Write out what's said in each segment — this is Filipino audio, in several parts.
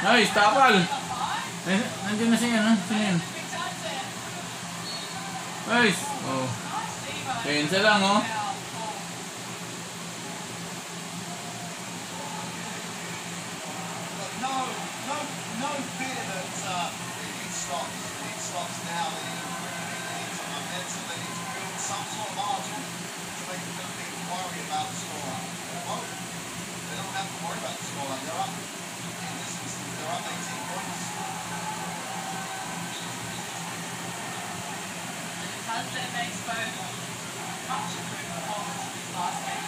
Nice, tapal. Nandiyan na siya, no? Sino yun? Nice. Oh. Pensa lang, oh. No fear that it stops now. They need some momentum. They need to build some sort of margin to make them not need to worry about the scoreline. They don't have to worry about the scoreline. They're up. In this instance, they're up 18 points. Hudson makes both much improved performance from his last game.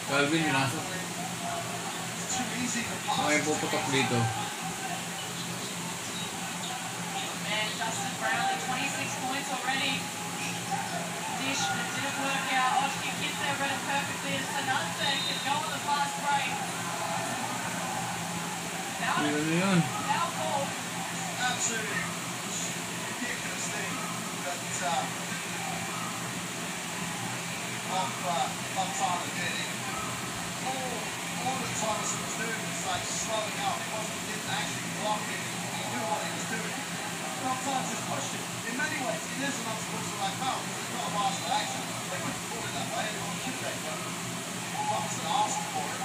Calvin, pinasok. It's too easy to pass. May puputok dito. Man, Justin Brownlee, 26 points already. Dish, but it didn't work out. Oshki gets there, read it perfectly, and Sananse can go on the fast break. Yun. Now ball. Absolutely ridiculous thing that Montana did. All that Thomas was doing was like slowing up. He didn't actually block it. He knew what he was doing. Montana just pushed it. In many ways, it is an unsportsmanlike foul because it's not a master action. They wouldn't call it that way. Everyone should take that. Thompson asked for it.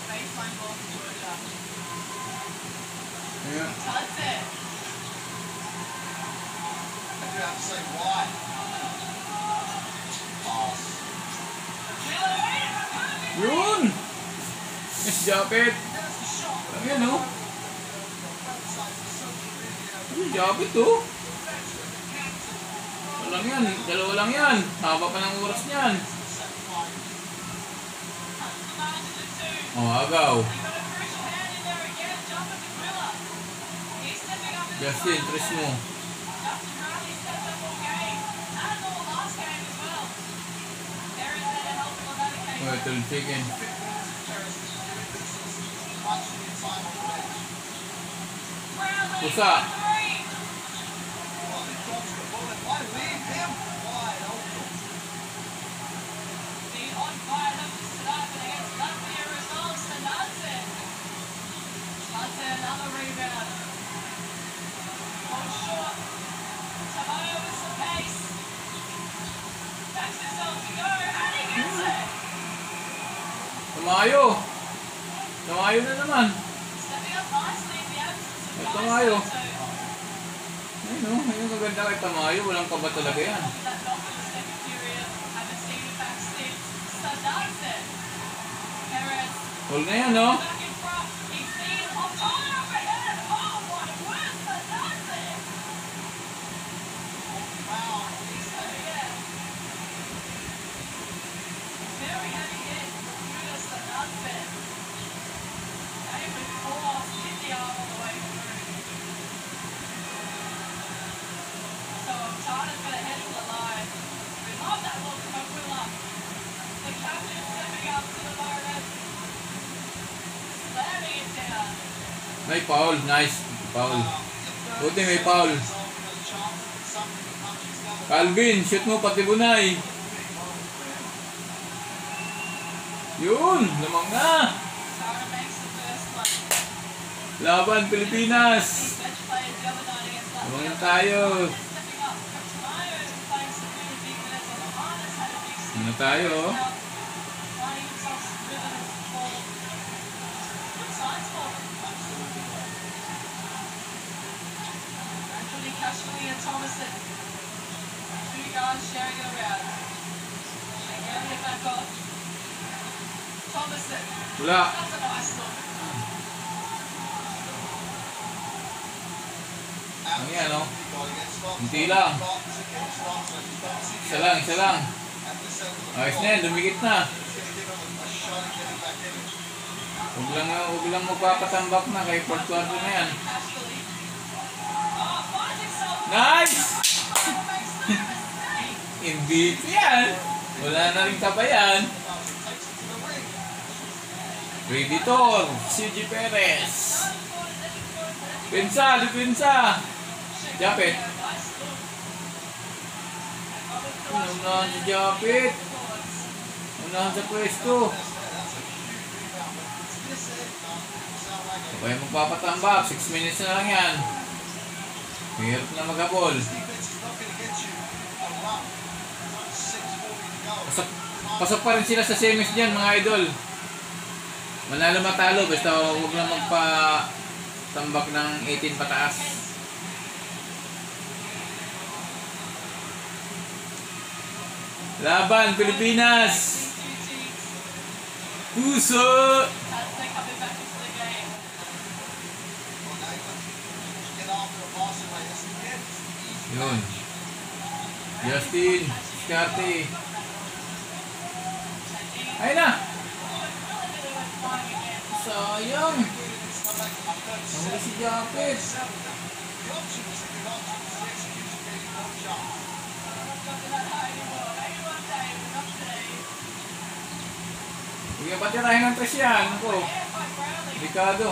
Baseline ball for Georgia. Yeah. Hudson. I do have to say why. Pass. Yun! Nice jacket. Ano yan, oh? Ano jacket, oh? Walang yan. Dalawa lang yan. Haba pa ng oras niyan. Oh, agaw. Justin, tres mo. Oh, ito yung chicken. Pusa. Another rebound. Hold short. Tamayo with some pace. Backs himself to go, and he gets it. Tamayo. Tamayo na naman. Stepping up nicely in the absence of Tamayo. Dyson. Ayun, oh. Ayun, maganda kay Tamayo. Walang kaba talaga yan. That knock in the second period. Haven't seen him back since. Sananse. Perez. Hold na yan, oh. Back in front. He's seen Otana overhead. Oh, my word, Sananse. Wow, he's again. Very heavy hit. Judas Sananse. Came with force. Hit the arm on the way through. So Otana's going to head to the line. We love that look from Aquila. The captain stepping up to the Baroness. Slamming it down. May foul. Nice. Foul. Buti may foul. Calvin, shoot mo pati bunay. Yun. Lamang na. Tara makes the first one. Laban, Pilipinas. These bench players the other night against Latvia. Lamangin tayo. Stepping up. Tamayo playing some really big minutes on the harness. Had a big stick. Ano tayo? Finding himself some rhythm and some form. Good signs for them. Gradually, Cashmere and Thomason. Two guys sharing it around. They're getting it back off. Thomason. Wala. That's a nice look. Ano yan, oh? Hindi lang. Isa lang, isa lang. Ayos na yan, dumikit na. Huwag lang magpapatambak na kay fourth quarter na yan. Nice! MVP yan. Wala na rin kabayan. Creditor, CJ Perez. Pensa, depensa. Japet. Unahan si Japet. Unahan sa pwesto. Kung kayo magpapatambak, 6 minutes na lang yan. Mahirap na maghabol. Pasok pa rin sila sa semis dyan, mga idol. Manalo matalo, basta huwag lang magpa-tambak ng 18 pataas. Laban, Pilipinas! Puso! They're coming back into the game. Yun. Justin, Scotty. Ayun na! Sayang! Nahuli si Japet. Bigyan pa tirahin ng 3 yan. Ako. Delikado.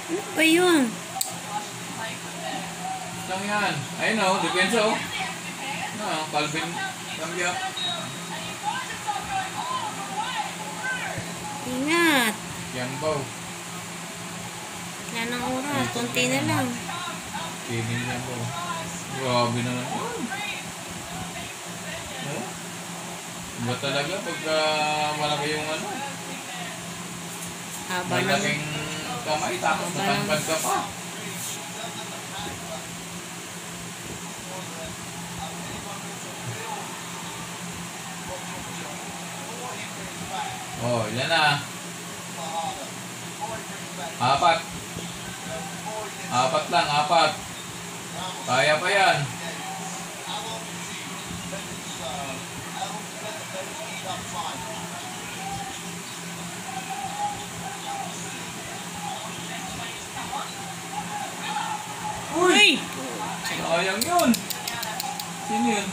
Ano ba yun? Lang yan. Ayun o, depensa o. Calvin Cambia. Ingat. Yambaw. Wala nang oras. Kunti na lang. Kinin Yambaw. Grabe naman. Iba talaga pagka malaki yung ano. Haba ng... Malaking kamay tapos matangkad ka pa. Oh, yan na. 4. 4 lang, 4. Kaya pa yan. Uy! Sayang yun. Sino yun?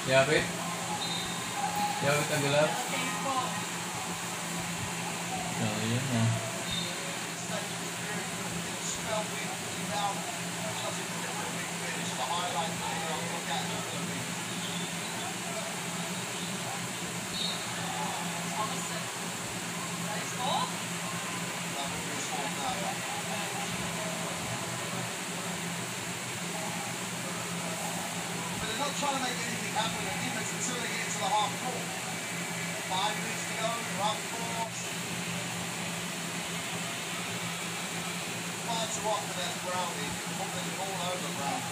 Yapit? Yapit ang galap? Sayang na. Trying to make anything happen in defense until they get into the half court. 5 minutes to go, half court. Far too often there's Brownie, putting all over Brownie.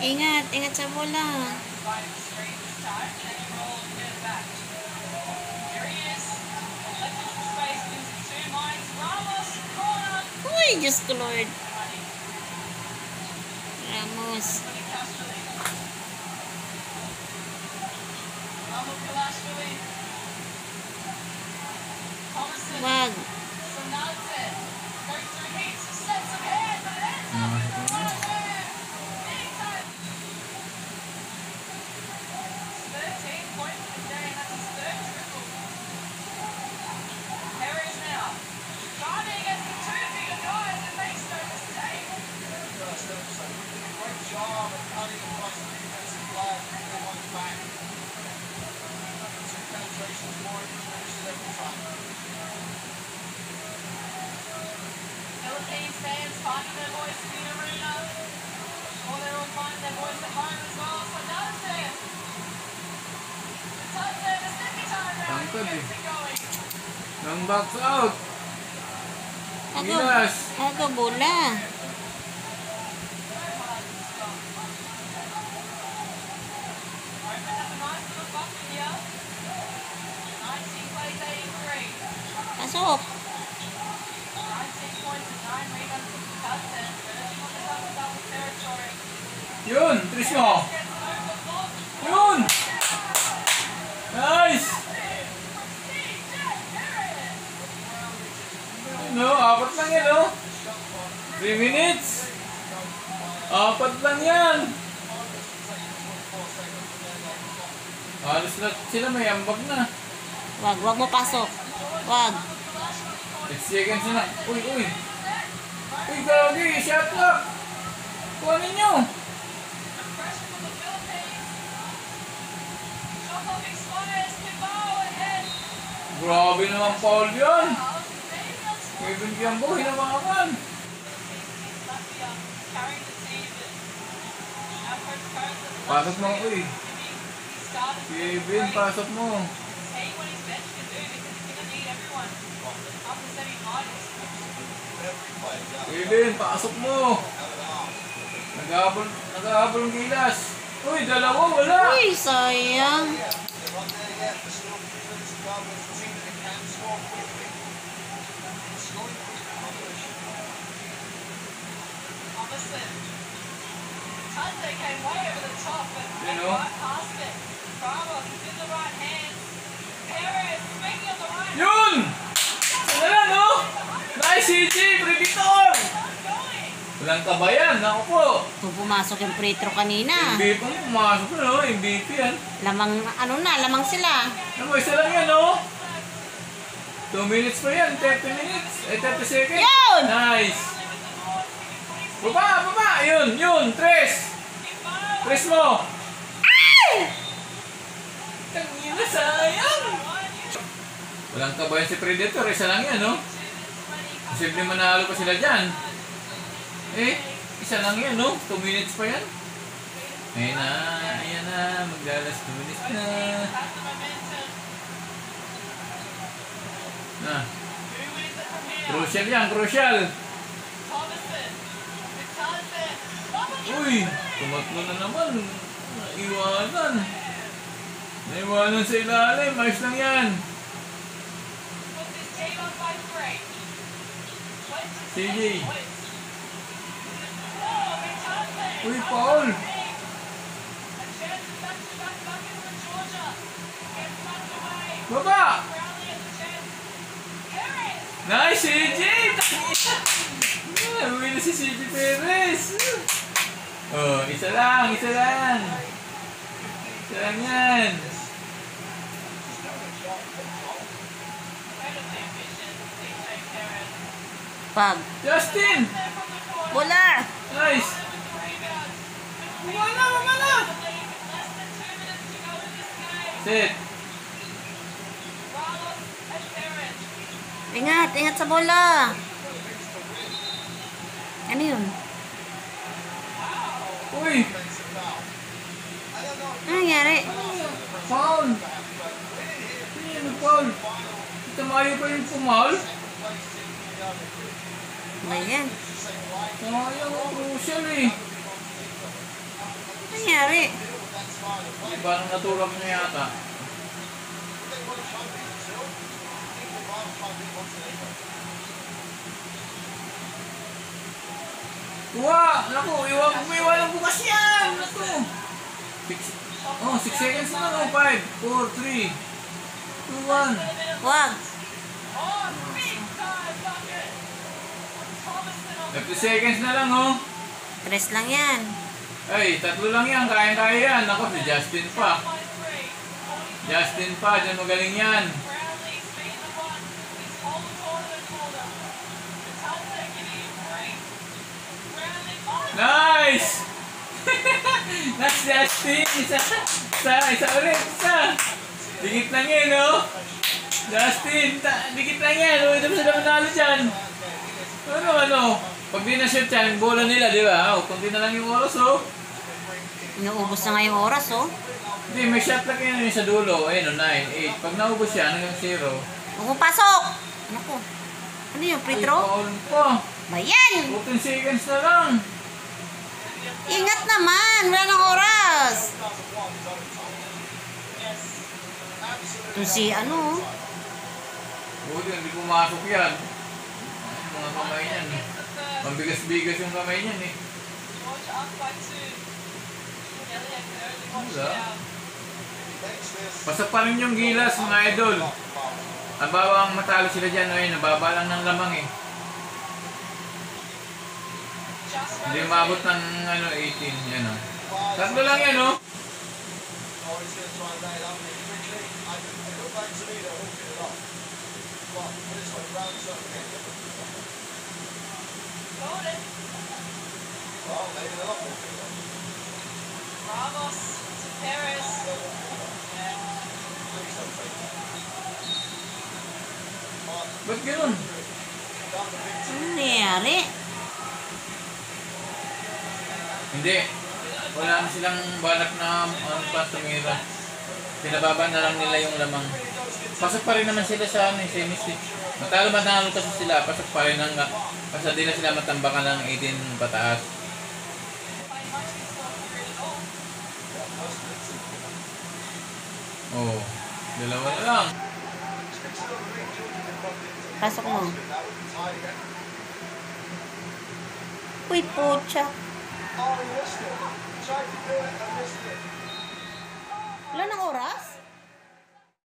Ingat. Ingat sa bola. Uy! Diyos ko Lord. Ramos. Wag. Philippines fans finding their voice in the arena, or they're all finding their voice at home as well. So Nathan, the second time round, he gets it going. Long box out. Gilas. Aga bola. Opened up a nice little bucket here. 19 plays 83. Pasok. 19 points and 9 rebounds for the Cubs, verging on the double-double territory. Yun, tris mo. Gets it over the block. Yun. Nice. No, 4 lang yan, oh. 3 minutes. 4 lang yan. Halos na sila may ambag na. Wag mo pasok. Wag. 6 seconds na. Uy, uy. Uy, gagi. Shot lock. Kuhanin nyo. Pressure from the Philippines. Shot clock expires. Kimbao ahead. Grabe naman foul yun. Maybe on score. Kevin Kiambo, hinabangan. Latvia carrying the team. Now Coach Kearns at the Pasok mo, uy. he started Kevin, pasok mo. seeing what his bench can do because he's going to need everyone after semi-finals. Kevin, pasok mo. Naghahabol ang gilas. Uy, dalawa, wala. Uy, sayang. They're not there yet. There's still a few minutes to go. There's a team that can score quickly. Scoring quickly, not an issue. Thomason. Tunde came way over the top and went know. right past it. Ramos is in the right hands. Perez swinging on the right. Yun! Ano na, no? Nice, CJ, Predator! Going. Walang kabayan, ako po. Kung pumasok yung free throw kanina. MVP pa mo, pumasok na, no? MVP yan. Lamang sila. Ano mo, isa lang yan, no? 2 minutes pa yan, 30 minutes. 30 seconds. Yun! Nice. Baba! Yun, tres. Tres mo. Tangina, sayang. Walang kabayan si Predator, isa lang yan, no? Posible manalo pa sila dyan. Isa lang yan, no? 2 minutes pa yan. Ayan na, maglalas 2 minutes na. Na. Crucial yan, crucial. Uy, tumatlo na naman. Naiwanan sa ilalim. Ayos lang yan. CJ. Uy, Paul. Baba. Nice, CJ. Uwi na si CJ Perez. Oh, isa lang. Isa lang yan. Pag. Justin. Bola. Nice. Wala. Set. Ingat sa bola. Ano yun? Uy, Ano nangyari? foul. Foul. Tamayo pa yung pumaul. Ano yan? Sayang, crucial eh. Ano nangyari? Parang natulak niya yata. Naku, iwan bukas yan. Naku. 6 seconds na lang. 5, 4, 3, 2, 1. Wag. 50 seconds na lang, oh. Tres lang yan. Ay, 3 lang yan. Kaya yan. Naku, si Justin pa. Diyan magaling yan. Nice! Nice, Justin! Isa ulit. Dikit lang yan, no? Justin, dikit lang yan. Huwag na sila manalo dyan. Ano? Pag di na-shoot yan, bola nila, di ba? Kunti na lang yung oras, oh. Inuubos na nga yung oras, oh. Hindi, may shot lang yun sa dulo. Ayun, 9, 8. Pag naubos yan, hanggang 0. Huwag mong pasok! Ano ko? Ano yung free throw? Ay, foul pa. Bayan! 14 seconds na lang. Ingat naman! Wala nang oras! Ito si ano, Buti, hindi pumasok yan. Mga kamay niyan. Mambigas-bigas yung kamay niyan, eh. Wala. Pasok pa rin yung gilas, mga idol. Ang bawang matalo sila dyan, ayun, nababa lang ng lamang, eh. Hindi umabot ng 18, yan, oh. 3 lang yan, oh. going to try and lay it up really quickly. It looked like to me they're hooking it off. But put it this way, Brown's not again. Got it. Well, maybe they're not hooking it off. Ramos to Perez. Yeah. Please don't take that. Ba't ganun? Done the big Ano nangyari? Hindi. Wala na silang balak na pa tumira. Pinababa na lang nila yung lamang. Pasok pa rin naman sila sa semis. Matalo manalo kasi sila. Pasok pa rin hanggang. Basta di na sila matambakan ng 18 pataas. Oo. Dalawa na lang. Pasok mo. Uy, pucha. Oh, he missed it. Tried to do it and missed it. Wala ng oras?